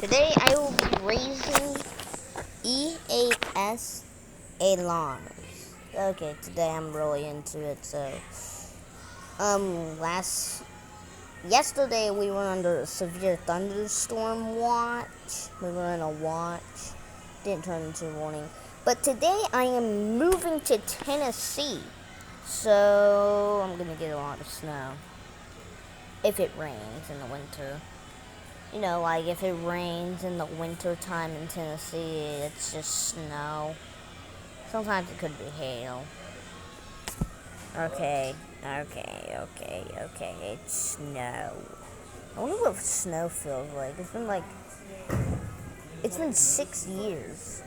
Today I will be raising EAS alarms. Okay, today I'm really into it. So, yesterday we were under a severe thunderstorm watch. We were in a watch. Didn't turn into a warning. But today I am moving to Tennessee. So I'm gonna get a lot of snow. If it rains in the winter. You know, like if it rains in the winter time in Tennessee, it's just snow. Sometimes it could be hail. Okay, it's snow. I wonder what snow feels like. It's been 6 years.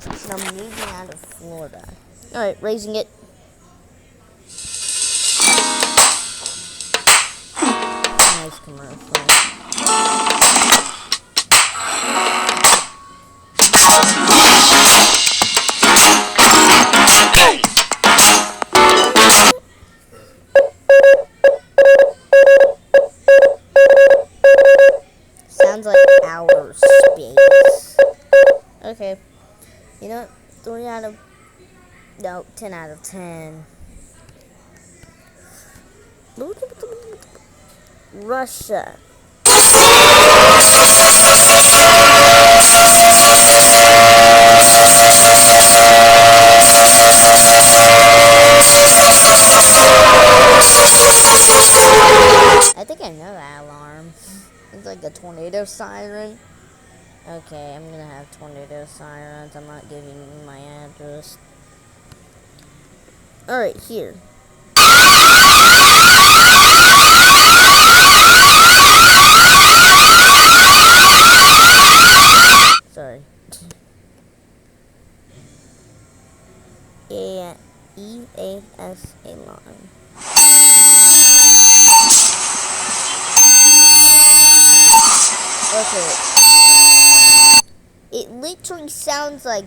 And I'm moving out of Florida. Alright, raising it. Nice commercial. Sounds like outer space. Okay. You know what? 10 out of 10. Russia. I think I know that alarm. It's like a tornado siren. Okay, I'm gonna have tornado sirens. I'm not giving you my address. Alright, here. Sorry. EAS alarm. Okay. It literally sounds like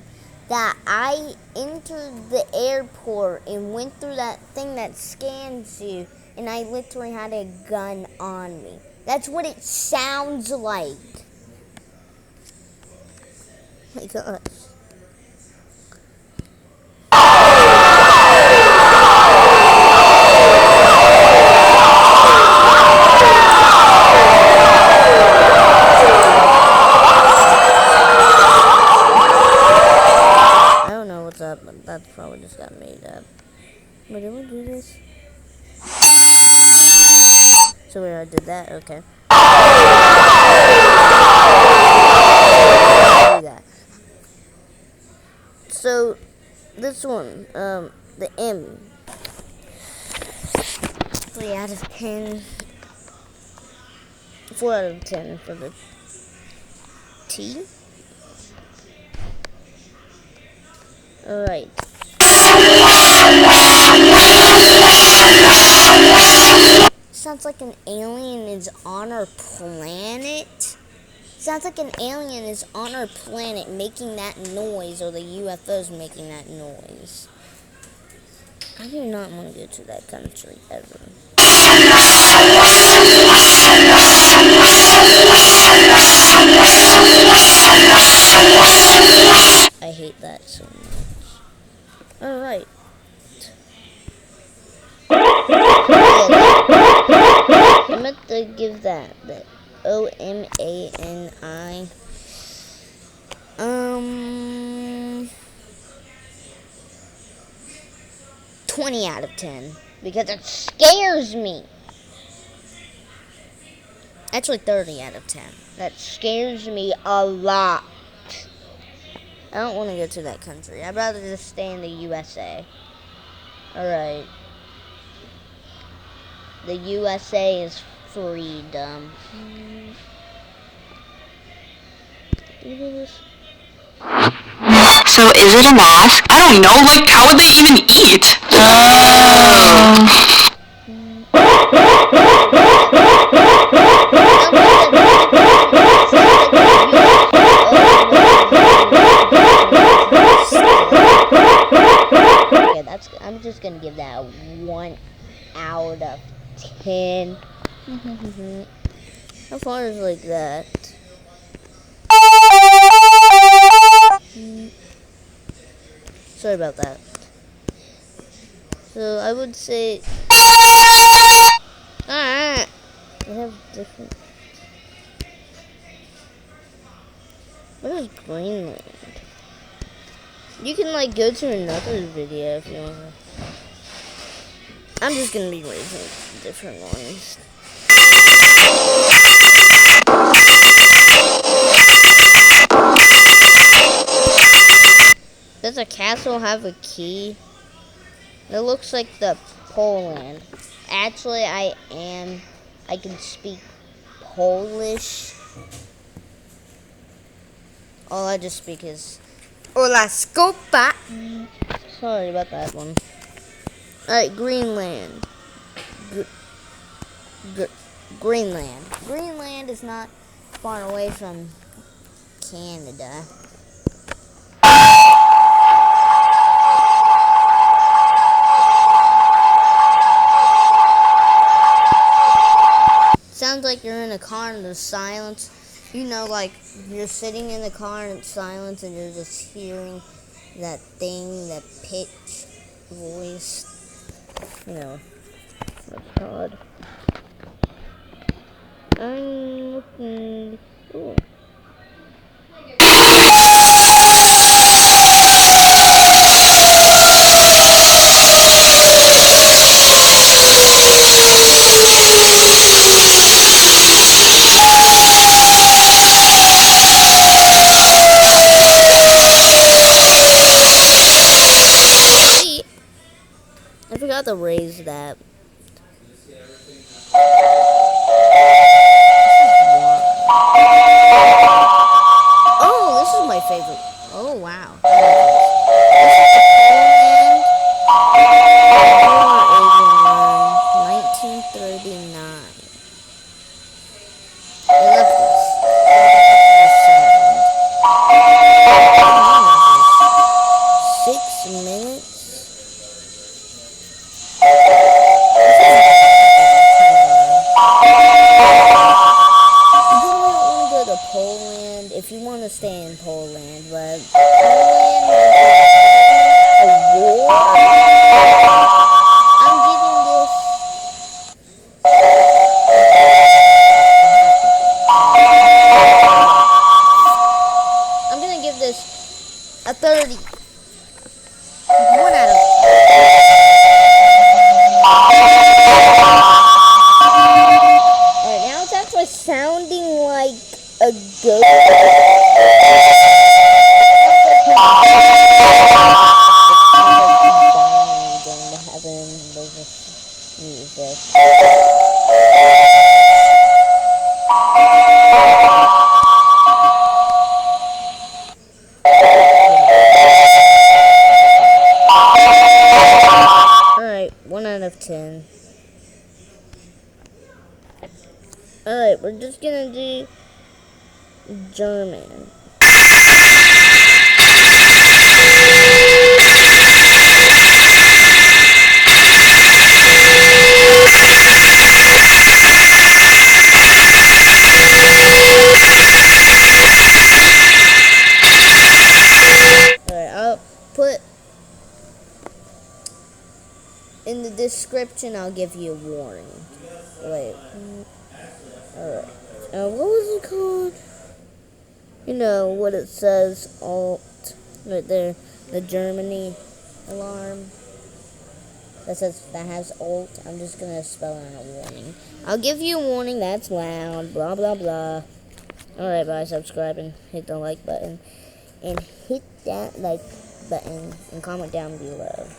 that I entered the airport and went through that thing that scans you, and I literally had a gun on me. That's what it sounds like. Oh my gosh. But that probably just got made up. But did we do this? So we already did that? Okay. Do that. So, this one, the M. 3 out of 10. 4 out of 10 for the T. Alright. Sounds like an alien is on our planet. Sounds like an alien is on our planet making that noise, or the UFO's making that noise. I do not want to go to that country ever. I hate that so much. Alright. I'm going to give that OMANI. 20 out of 10. Because it scares me. Actually, 30 out of 10. That scares me a lot. I don't want to go to that country. I'd rather just stay in the USA. Alright. The USA is freedom. So is it a mask? I don't know, like how would they even eat? I'm just gonna give that a 1 out of 10. How far is like that? Sorry about that. So I would say, alright, we have different. What is Greenland? You can like go to another video if you want. I'm just gonna be raising different ones. Does a castle have a key? It looks like the Poland. Actually, I can speak Polish. All I just speak is Ola Skopa. Sorry about that one. Alright, Greenland. Greenland. Greenland is not far away from Canada. Sounds like you're in a car and there's silence. You know, like you're sitting in the car and it's silence and you're just hearing that thing, that pitch voice. You know, that's odd. I'm looking. Ooh. I forgot to raise that. Oh, this is my favorite. Oh, wow. This is the Poland War in 1939. I love this. How long is this? 6 minutes? Poland, if you want to stay in Poland, but Poland a war. I'm giving this. I'm gonna give this a 30. 1 out of. Alright, now it's actually sounding like a goat. Going to heaven, there's just music. Alright, 1 out of 10. Alright, we're just gonna do German. Alright, I'll put in the description, I'll give you a warning. Wait. Alright. What was it called? You know what it says, alt, right there, the Germany alarm. That has alt. I'm just gonna spell out a warning. I'll give you a warning, that's loud, blah blah blah. Alright, bye, subscribe and hit the like button. And hit that like button and comment down below.